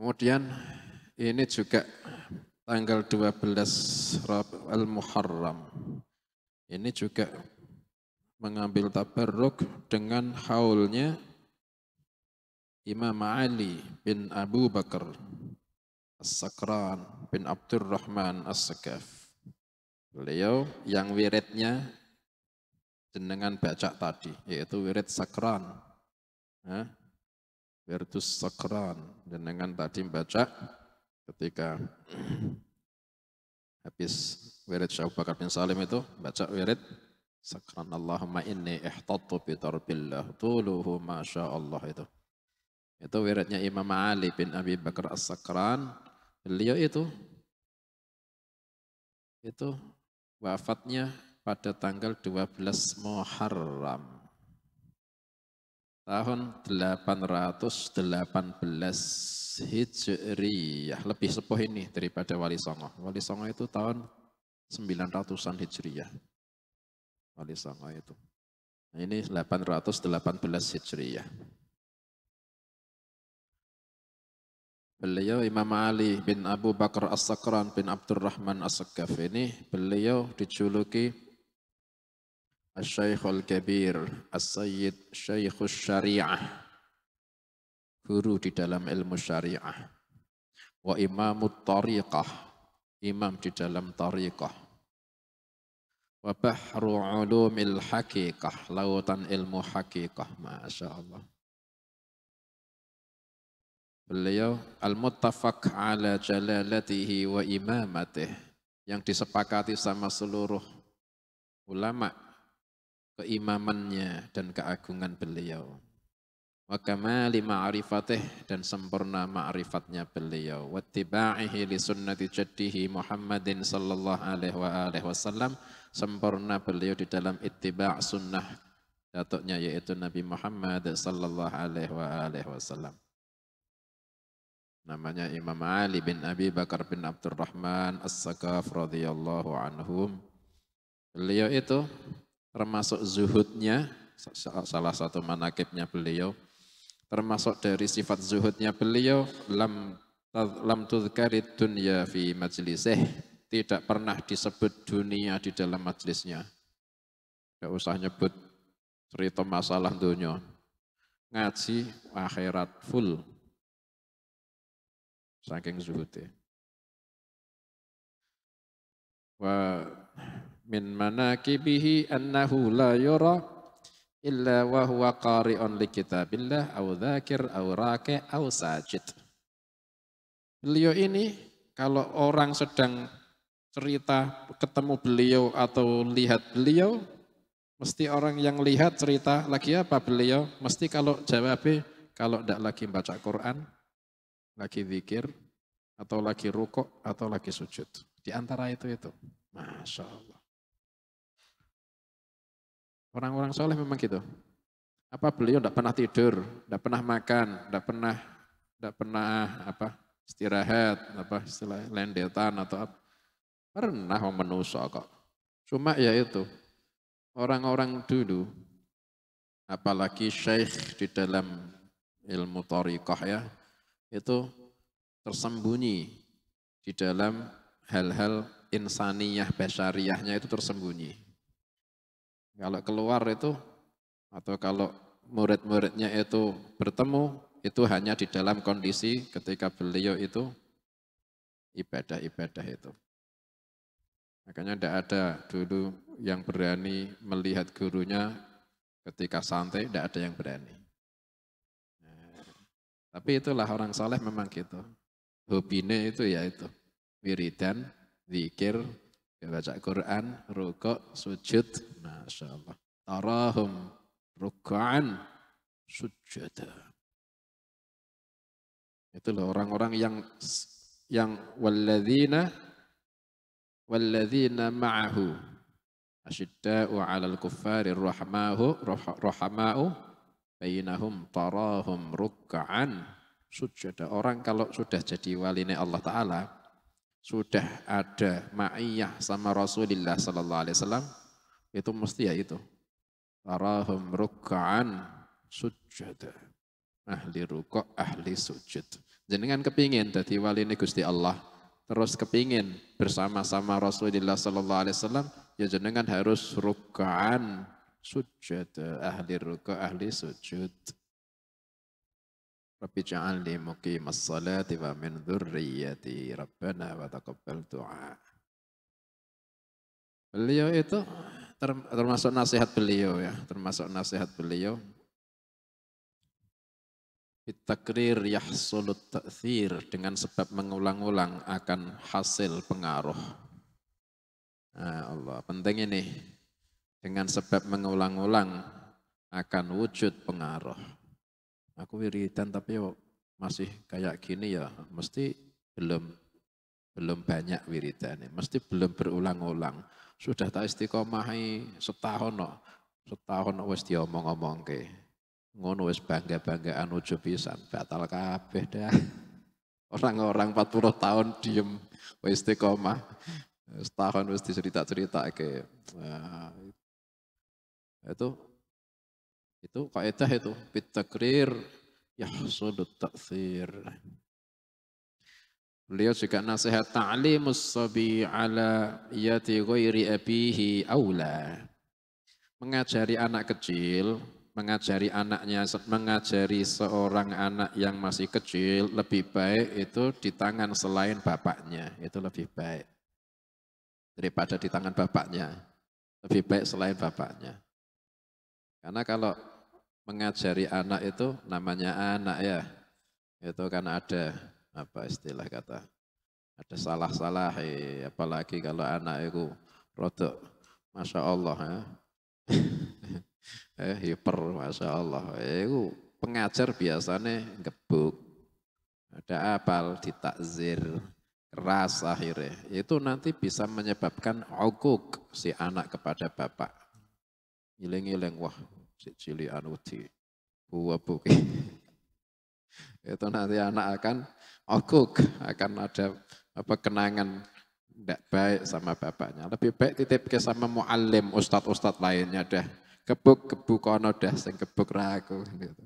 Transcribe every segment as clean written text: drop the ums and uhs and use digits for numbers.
Kemudian ini juga tanggal 12 Al-Muharram. Ini juga mengambil tabarruk dengan haulnya Imam Ali bin Abu Bakar As-Sakran bin Abdurrahman As-Sakaf. Beliau yang wiridnya jenengan baca tadi, yaitu wirid Sakran. Wiridus Sakran, jenengan tadi baca ketika habis wirid Syekh Abu Bakar bin Salim itu, baca wirid Sakran. Allahumma inni ihtattu bitarbillah tuluhu masya Allah itu. Itu wiridnya Imam Ali bin Abi Bakar As-Sakran. Beliau itu wafatnya pada tanggal 12 Muharram tahun 818 Hijriyah. Lebih sepuh ini daripada Wali Songo. Wali Songo itu tahun 900-an Hijriyah. Wali Songo itu. Nah, ini 818 Hijriyah. Beliau Imam Ali bin Abu Bakar As-Sakran bin Abdurrahman As-Sakaf ini, beliau dijuluki Asy-Syaikhul Kabir, As-Sayyid Syaikhus Syariah, guru di dalam ilmu syariah. Wa Imamut Tariqah, imam di dalam tariqah. Wa Bahru Ulumil Haqiqah, lautan ilmu haqiqah, Masya Allah. Beliau al-muttafaq ala jalalatihi wa imamatih, yang disepakati sama seluruh ulama keimamannya dan keagungan beliau. Wa kamali ma'rifatih, dan sempurna ma'rifatnya beliau. Wa tibaihi li sunnati jaddihi Muhammadin sallallahu alaihi wasallam, sempurna beliau di dalam ittiba' sunnah datuknya yaitu Nabi Muhammad sallallahu alaihi wasallam. Namanya Imam Ali bin Abi Bakar bin Abdurrahman As-Sakaf radhiyallahu anhum. Beliau itu termasuk zuhudnya, salah satu manakibnya beliau, termasuk dari sifat zuhudnya beliau, lam tudhkarid dunya fi majlisih, tidak pernah disebut dunia di dalam majlisnya. Tidak usah nyebut cerita masalah dunia, ngaji akhirat full. Saking zuhudnya. Wa min manakibihi annahu la yura illa wa huwa qari'un li kitabillah au dzakir au raki' au sajid. Beliau ini kalau orang sedang cerita ketemu beliau atau lihat beliau, mesti orang yang lihat cerita lagi apa beliau, mesti kalau jawabnya kalau tidak lagi baca Quran, lagi zikir, atau lagi rukuk, atau lagi sujud. Di antara itu. Masya Allah. Orang-orang soleh memang gitu. Apa beliau tidak pernah tidur, tidak pernah makan, tidak pernah istirahat, istilah lendetan atau apa. Pernah menusa kok. Cuma ya itu, orang-orang dulu, apalagi syekh di dalam ilmu thariqah ya, itu tersembunyi di dalam hal-hal insaniyah, basyariyahnya itu tersembunyi. Kalau keluar itu, atau kalau murid-muridnya itu bertemu, itu hanya di dalam kondisi ketika beliau itu ibadah-ibadah itu. Makanya tidak ada dulu yang berani melihat gurunya ketika santai, tidak ada yang berani. Tapi itulah orang soleh memang gitu. Hobinya itu ya itu. Wiridan, zikir, baca Quran, rukuk, sujud. Masya Allah. Tarahum ruk'an sujud. Itu loh orang-orang yang walladzina ma'ahu asyidda'u 'alal kuffari rahama'u bainahum tarahum ruk'an sujud. Orang kalau sudah jadi walinya Allah Ta'ala, sudah ada ma'iyah sama Rasulullah Sallallahu Alaihi Wasallam, itu mesti ya itu. Tarahum ruk'an sujud. Ahli rukuk, ahli sujud. Jenengan kepingin dadi wali ini Gusti Allah, terus kepingin bersama-sama Rasulullah sallallahu alaihi wasallam, ya jenengan harus ruk'an sujud, ahli ruku' ahli sujud. Rabbi ja'alni muqimas salati wa min dzurriyyati rabbana wa taqabbal du'a. Beliau itu termasuk nasihat beliau ya, termasuk nasihat beliau. Bitakrir yahsulut ta'thir, dengan sebab mengulang-ulang akan hasil pengaruh. Nah, Allah, penting ini. Dengan sebab mengulang-ulang akan wujud pengaruh. Aku wiridan tapi masih kayak gini ya, mesti belum banyak wiridan, mesti belum berulang-ulang. Sudah tak istiqomahi setahun wis diomong-omong ke. Ngono wis bangga-banggaan ujub pisan, batal kabeh dah. Orang-orang 40 tahun diem wis istiqomah. Setahun wis dicerita-cerita ke. Nah, itu kaidah itu bitakrir yahsudut ta'thir. Beliau juga nasihat ta'limus sabi ala yati ghairi abihi aula. Mengajari anak kecil, mengajari seorang anak yang masih kecil lebih baik itu di tangan selain bapaknya, itu lebih baik daripada di tangan bapaknya. Lebih baik selain bapaknya. Karena kalau mengajari anak itu namanya anak ya, itu kan ada apa istilah kata, ada salah-salah, apalagi kalau anak itu rodok, masya Allah ya, hiper, masya Allah, itu pengajar biasanya gebuk, ada apal ditakzir, keras akhirnya, itu nanti bisa menyebabkan ukuk si anak kepada bapak. Iling-iling, wah si cili anu di buah-buah. Itu nanti anak akan okuk, akan ada apa kenangan tidak baik sama bapaknya. Lebih baik titip ke sama muallim, ustadz-ustadz lainnya dah. Gebuk kono dah, sing gebuk ragu. Gitu.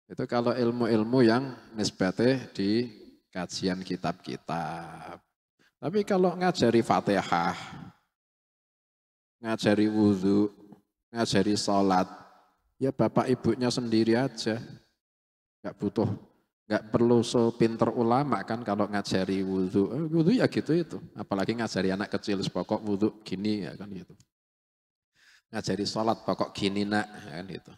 Itu kalau ilmu-ilmu yang nisbatnya di kajian kitab-kitab. Tapi kalau ngajari Fatihah, ngajari wudhu, ngajari sholat, ya bapak ibunya sendiri aja. Nggak perlu sepinter ulama kan kalau ngajari wudhu. Wudhu ya gitu itu. Apalagi ngajari anak kecil, pokok wudhu gini ya kan gitu. Ngajari sholat pokok gini nak ya kan gitu.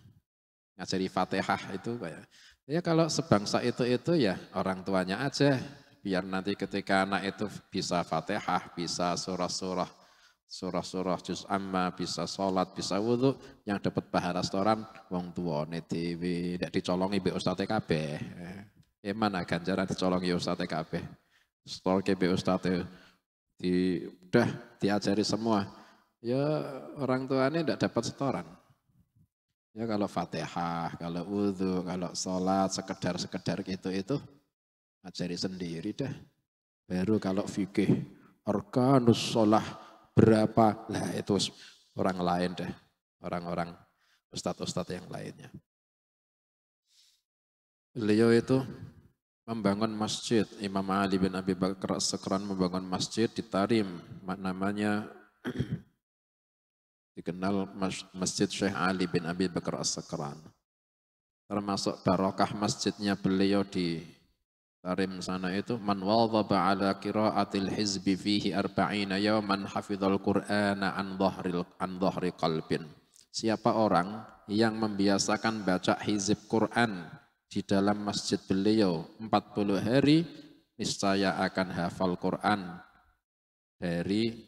Ngajari Fatihah itu kayak. Ya kalau sebangsa itu ya orang tuanya aja. Biar nanti ketika anak itu bisa Fatihah, bisa surah-surah juz amma, bisa sholat, bisa wudhu, yang dapat pahala setoran wong tuane dhewe, ndak dicolongi mbek ustaze kabeh. Mana ganjaran dicolongi ustaze kabeh. Setorke mbek ustaze udah diajari semua. Ya orang tuane ndak dapat setoran. Ya kalau Fatihah, kalau wudhu, kalau sholat, sekedar gitu itu ajari sendiri dah. Baru kalau fikih, arkanus sholah berapa, lah itu orang lain deh, orang-orang ustadz-ustadz yang lainnya. Beliau itu membangun masjid, Imam Ali bin Abi Bakar As-Sakran membangun masjid di Tarim, namanya dikenal Masjid Syekh Ali bin Abi Bakar As-Sakran. Termasuk barokah masjidnya beliau di Tarim sana itu, man wadhaba ala qiraatil hizbi fihi arba'ina yawman hafizal qur'ana an dhahri qalbin. Siapa orang yang membiasakan baca hizib Quran di dalam masjid beliau 40 hari, niscaya akan hafal Quran dari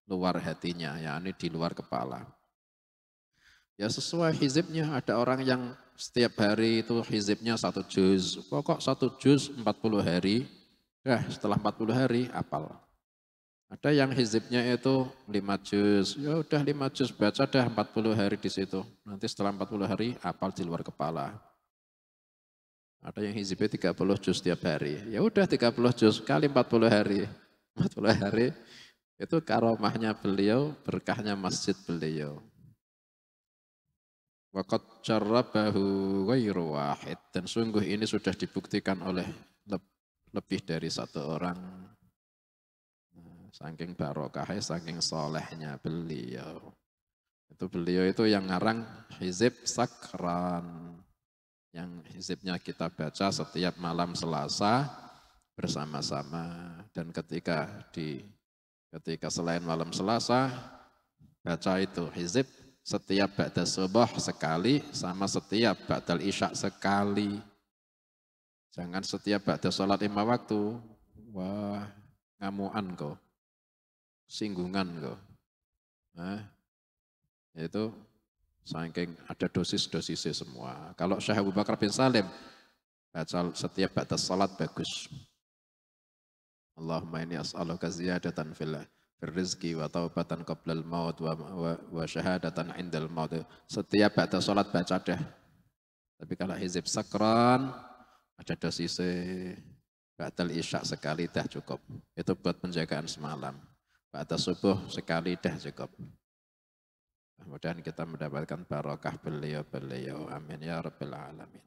luar hatinya, yakni di luar kepala. Ya sesuai hizibnya, ada orang yang setiap hari itu hizibnya 1 juz. Pokok 1 juz 40 hari, setelah 40 hari hafal. Ada yang hizibnya itu 5 juz, ya udah 5 juz baca dah 40 hari di situ. Nanti setelah 40 hari hafal di luar kepala. Ada yang hizibnya 30 juz setiap hari. Ya udah 30 juz kali 40 hari. 40 hari itu karomahnya beliau, berkahnya masjid beliau. Waqad jarrabahu ghairu wahid. Dan sungguh ini sudah dibuktikan oleh lebih dari satu orang. Saking barokahnya, saking solehnya beliau. Beliau itu yang ngarang Hizib Sakran. Yang hizibnya kita baca setiap malam Selasa bersama-sama. Dan ketika selain malam Selasa, baca itu hizib setiap ba'da subuh sekali sama setiap ba'dal isya sekali. Jangan setiap ba'da sholat 5 waktu. Wah, ngamuan kau. Singgungan kau. Nah, itu saking ada dosis-dosisnya semua. Kalau Syekh Abu Bakar bin Salim, baca setiap ba'da sholat bagus. Allahumma inni as'aluka ziyadatan fil rizki wa taubatan qablal maut wa syahadatan indal maut. Setiap ba'da sholat baca dah. Tapi kalau hizib sakran, ada dosisnya. Ba'dal isya sekali dah cukup. Itu buat penjagaan semalam. Ba'da subuh sekali dah cukup. Mudah-mudahan kita mendapatkan barokah beliau. Amin ya rabbal alamin.